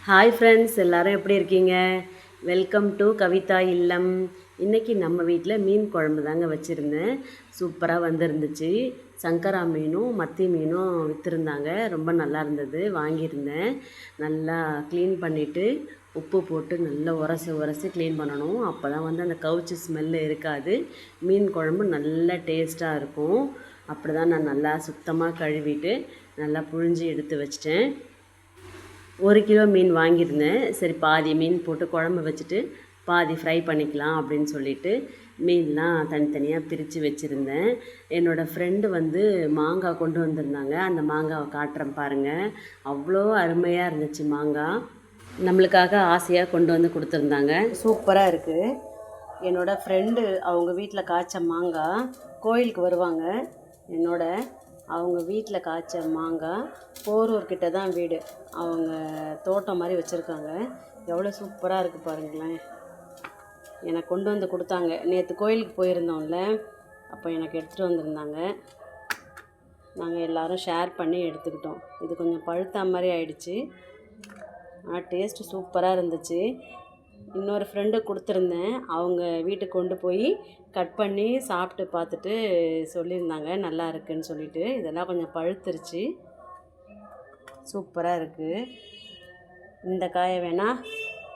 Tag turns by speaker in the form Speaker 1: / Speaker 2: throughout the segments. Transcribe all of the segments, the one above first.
Speaker 1: Hi friends, எல்லோரும் எப்படி இருக்கீங்க? வெல்கம் டு கவிதா இல்லம். இன்றைக்கி நம்ம வீட்டில் மீன் குழம்பு தாங்க வச்சுருந்தேன். சூப்பராக வந்திருந்துச்சு. சங்கரா மீனும் மத்தி மீனும் விற்றுருந்தாங்க. ரொம்ப நல்லா இருந்தது. வாங்கியிருந்தேன். நல்லா க்ளீன் பண்ணிவிட்டு உப்பு போட்டு நல்லா உரசி க்ளீன் பண்ணணும். அப்போ தான் வந்து அந்த கவுச்சி ஸ்மெல்லு இருக்காது. மீன் குழம்பு நல்ல டேஸ்ட்டாக இருக்கும். அப்படி தான் நான் நல்லா சுத்தமாக கழுவிட்டு நல்லா புழிஞ்சி எடுத்து வச்சிட்டேன். 1 கிலோ மீன் வாங்கியிருந்தேன். சரி, பாதி மீன் போட்டு குழம்பு வச்சுட்டு பாதி ஃப்ரை பண்ணிக்கலாம் அப்படின்னு சொல்லிட்டு மீன்லாம் தனித்தனியாக பிரித்து வச்சுருந்தேன். என்னோடய ஃப்ரெண்டு வந்து மாங்காய் கொண்டு வந்திருந்தாங்க. அந்த மாங்காவை காட்டுறேன் பாருங்கள். அவ்வளோ அருமையாக இருந்துச்சு மாங்காய். நம்மளுக்காக ஆசையாக கொண்டு வந்து கொடுத்துருந்தாங்க. சூப்பராக இருக்குது. என்னோடய ஃப்ரெண்டு அவங்க வீட்டில் காய்ச்ச மாங்காய். கோயிலுக்கு வருவாங்க. அவங்க வீட்டில் காய்ச்ச மாங்காய். போரூர்கிட்ட தான் வீடு. அவங்க தோட்டம் மாதிரி வச்சுருக்காங்க. எவ்வளோ சூப்பராக இருக்குது பாருங்களேன். எனக்கு கொண்டு வந்து கொடுத்தாங்க. நேற்று கோயிலுக்கு போயிருந்தோம்ல, அப்போ எனக்கு எடுத்துகிட்டு வந்திருந்தாங்க. நாங்கள் எல்லோரும் ஷேர் பண்ணி எடுத்துக்கிட்டோம். இது கொஞ்சம் பழுத்த மாதிரி ஆயிடுச்சு. ஆனால் டேஸ்ட்டு சூப்பராக இருந்துச்சு. இன்னொரு ஃப்ரெண்டு கொடுத்துருந்தேன். அவங்க வீட்டுக்கு கொண்டு போய் கட் பண்ணி சாப்பிட்டு பார்த்துட்டு சொல்லியிருந்தாங்க நல்லா இருக்குதுன்னு சொல்லிட்டு. இதெல்லாம் கொஞ்சம் பழுத்துருச்சு. சூப்பராக இருக்குது. இந்த காயை வேணால்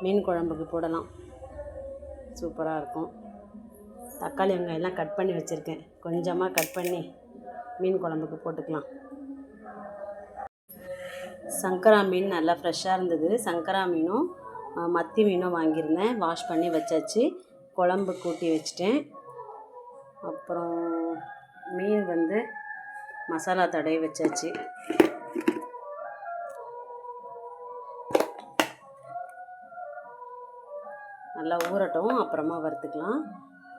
Speaker 1: மீன் குழம்புக்கு போடலாம். சூப்பராக இருக்கும். தக்காளி வெங்காயம்லாம் கட் பண்ணி வச்சுருக்கேன். கொஞ்சமாக கட் பண்ணி மீன் குழம்புக்கு போட்டுக்கலாம். சங்கரா மீன் நல்லா ஃப்ரெஷ்ஷாக இருந்தது. சங்கரா மீனும் மத்தி மீனும் வாங்கியிருந்தேன். வாஷ் பண்ணி வச்சாச்சு. குழம்பு கூட்டி வச்சிட்டேன். அப்புறம் மீன் வந்து மசாலா தடவி வச்சாச்சு. நல்லா ஊறட்டும், அப்புறமா வறுத்துக்கலாம்.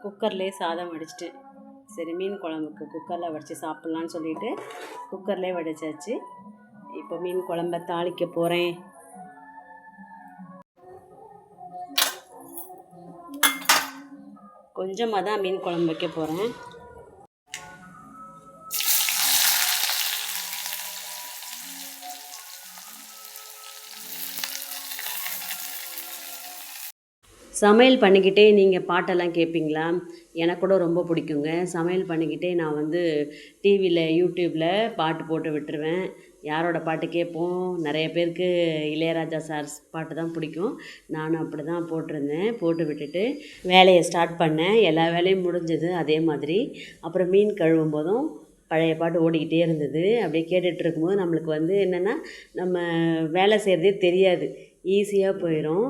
Speaker 1: குக்கர்லேயே சாதம் வடிச்சிட்டேன். சரி, மீன் குழம்புக்கு குக்கரில் வடித்து சாப்பிட்லான்னு சொல்லிவிட்டு குக்கர்லேயே வடித்தாச்சு. இப்போ மீன் குழம்ப தாளிக்க போகிறேன். கொஞ்சமாக தான் மீன் குழம்பு வைக்க போகிறேன். சமையல் பண்ணிக்கிட்டே நீங்கள் பாட்டெல்லாம் கேட்பீங்களா? எனக்கு கூட ரொம்ப பிடிக்குங்க. சமையல் பண்ணிக்கிட்டே நான் வந்து டிவியில் யூடியூப்பில் பாட்டு போட்டு விட்டுருவேன். யாரோட பாட்டு கேட்போம்? நிறைய பேருக்கு இளையராஜா சார் பாட்டு தான் பிடிக்கும். நானும் அப்படி தான் போட்டிருந்தேன். போட்டு விட்டுட்டு வேலையை ஸ்டார்ட் பண்ணேன். எல்லா வேலையும் முடிஞ்சது. அதே மாதிரி அப்புறம் மீன் கழுவும் போதும் பழைய பாட்டு ஓடிக்கிட்டே இருந்தது. அப்படியே கேட்டுட்டு இருக்கும்போது நம்மளுக்கு வந்து என்னென்னா, நம்ம வேலை செய்கிறதே தெரியாது. ஈஸியாக போயிடும்.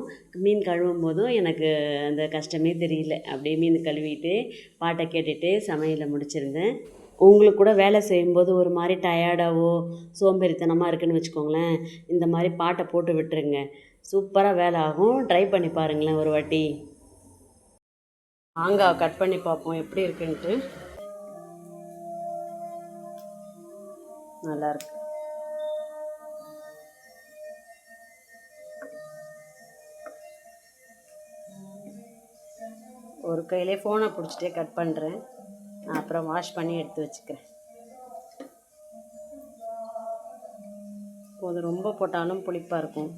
Speaker 1: மீன் கழுவும் போதும் எனக்கு அந்த கஷ்டமே தெரியல. அப்படியே மீன் கழுவிட்டு பாட்டை கேட்டுட்டு சமையலை முடிச்சிருந்தேன். உங்களுக்கு கூட வேலை செய்யும்போது ஒரு மாதிரி டயர்டாகவோ சோம்பேறித்தனமாக இருக்குதுன்னு வச்சுக்கோங்களேன், இந்த மாதிரி பாட்டை போட்டு விட்டுருங்க. சூப்பராக வேலை ஆகும். ட்ரை பண்ணி பாருங்களேன் ஒரு வாட்டி. மாங்காய் கட் பண்ணி பார்ப்போம் எப்படி இருக்குன்ட்டு. நல்லாயிருக்கு. ஒரு கையிலே ஃபோனை பிடிச்சிட்டே கட் பண்ணுறேன். நான் அப்புறம் வாஷ் பண்ணி எடுத்து வச்சுக்கிறேன். அது ரொம்ப போட்டாலும் புளிப்பாக இருக்கும்.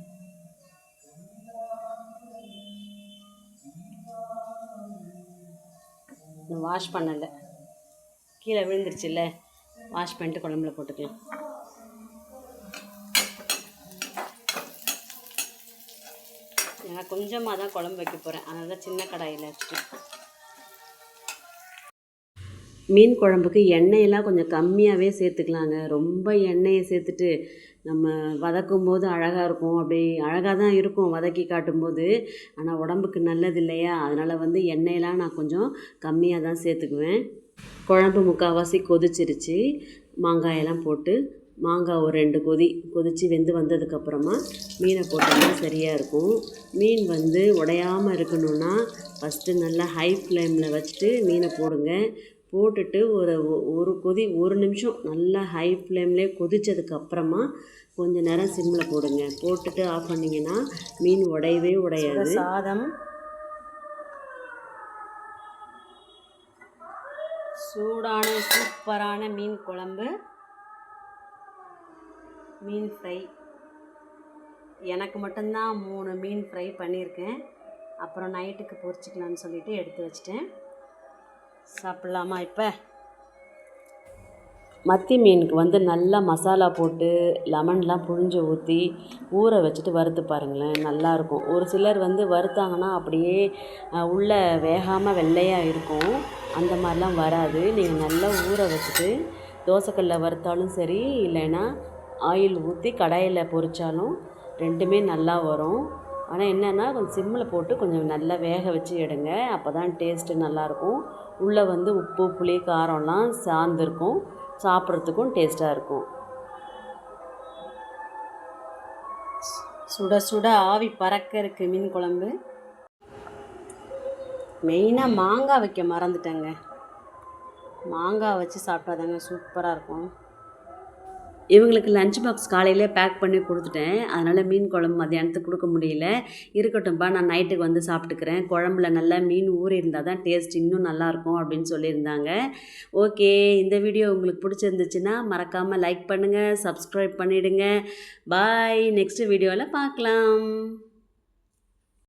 Speaker 1: வாஷ் பண்ணலை, கீழே விழுந்துருச்சுல்ல. வாஷ் பண்ணிட்டு குழம்புல போட்டுக்கலாம். நான் கொஞ்சமாக தான் குழம்பு வைக்க போகிறேன். அதனால தான் சின்ன கடாயில் வச்சுட்டு. மீன் குழம்புக்கு எண்ணெயெல்லாம் கொஞ்சம் கம்மியாகவே சேர்த்துக்கலாங்க. ரொம்ப எண்ணெயை சேர்த்துட்டு நம்ம வதக்கும் போது அழகாக இருக்கும். அப்படி அழகாக தான் இருக்கும் வதக்கி காட்டும்போது. ஆனால் உடம்புக்கு நல்லது இல்லையா? அதனால் வந்து எண்ணெயெல்லாம் நான் கொஞ்சம் கம்மியாக தான் சேர்த்துக்குவேன். குழம்பு முக்கால்வாசி கொதிச்சிருச்சு. மாங்காயெல்லாம் போட்டு மாங்காய் ஒரு 2 கொதித்து வெந்து வந்ததுக்கப்புறமா மீனை போட்டோம்னா சரியாக இருக்கும். மீன் வந்து உடையாமல் இருக்கணும்னா ஃபஸ்ட்டு நல்லா ஹை ஃப்ளேமில் வச்சுட்டு மீனை போடுங்க. போட்டுட்டு ஒரு நிமிஷம் நல்லா ஹை ஃப்ளேம்லேயே கொதித்ததுக்கப்புறமா கொஞ்சம் நேரம் சிம்மில் போடுங்க. போட்டுட்டு ஆஃப் பண்ணிங்கன்னா மீன் உடையவே உடையாது. சாதம், சூடான சூப்பரான மீன் குழம்பு, மீன் ஃப்ரை எனக்கு மட்டும்தான் 3 மீன் ஃப்ரை பண்ணியிருக்கேன். அப்புறம் நைட்டுக்கு பொரிச்சிக்கலான்னு சொல்லிட்டு எடுத்து வச்சிட்டேன். சாப்பிட்லாமா இப்போ? மத்தி மீனுக்கு வந்து நல்லா மசாலா போட்டு லெமன்லாம் புழிஞ்சு ஊற்றி ஊற வச்சுட்டு வறுத்து பாருங்களேன், நல்லாயிருக்கும். ஒரு சிலர் வந்து வறுத்தாங்கன்னா அப்படியே உள்ளே வேகாமல் வெள்ளையாக இருக்கும். அந்த மாதிரிலாம் வராது. நீங்கள் நல்லா ஊற வச்சுட்டு தோசைக்கல்ல வறுத்தாலும் சரி, இல்லைன்னா ஆயில் ஊற்றி கடாயில் பொரித்தாலும் ரெண்டுமே நல்லா வரும். ஆனால் என்னென்னா கொஞ்சம் சிம்மில் போட்டு கொஞ்சம் நல்லா வேக வச்சு எடுங்க. அப்போ தான் டேஸ்ட்டு நல்லாயிருக்கும். உள்ளே வந்து உப்பு புளி காரம்லாம் சார்ந்திருக்கும். சாப்பிட்றதுக்கும் டேஸ்ட்டாக இருக்கும். சுட சுட ஆவி பறக்க இருக்குது மீன் குழம்பு. மெயினாக மாங்காய் வைக்க மறந்துட்டேங்க. மாங்காய் வச்சு சாப்பிட்டாதாங்க சூப்பராக இருக்கும். இவங்களுக்கு லஞ்ச் பாக்ஸ் காலையிலே பேக் பண்ணி கொடுத்துட்டேன். அதனால் மீன் குழம்பு மதியானத்துக்கு கொடுக்க முடியல. இருக்கட்டும்பா, நான் நைட்டுக்கு வந்து சாப்பிட்டுக்கிறேன். குழம்புல நல்லா மீன் ஊறி இருந்தால் தான் டேஸ்ட் இன்னும் நல்லாயிருக்கும் அப்படின்னு சொல்லியிருந்தாங்க. ஓகே, இந்த வீடியோ உங்களுக்கு பிடிச்சிருந்துச்சுன்னா மறக்காமல் லைக் பண்ணுங்கள், சப்ஸ்கிரைப் பண்ணிவிடுங்க. பாய். நெக்ஸ்ட் வீடியோவில் பார்க்கலாம்.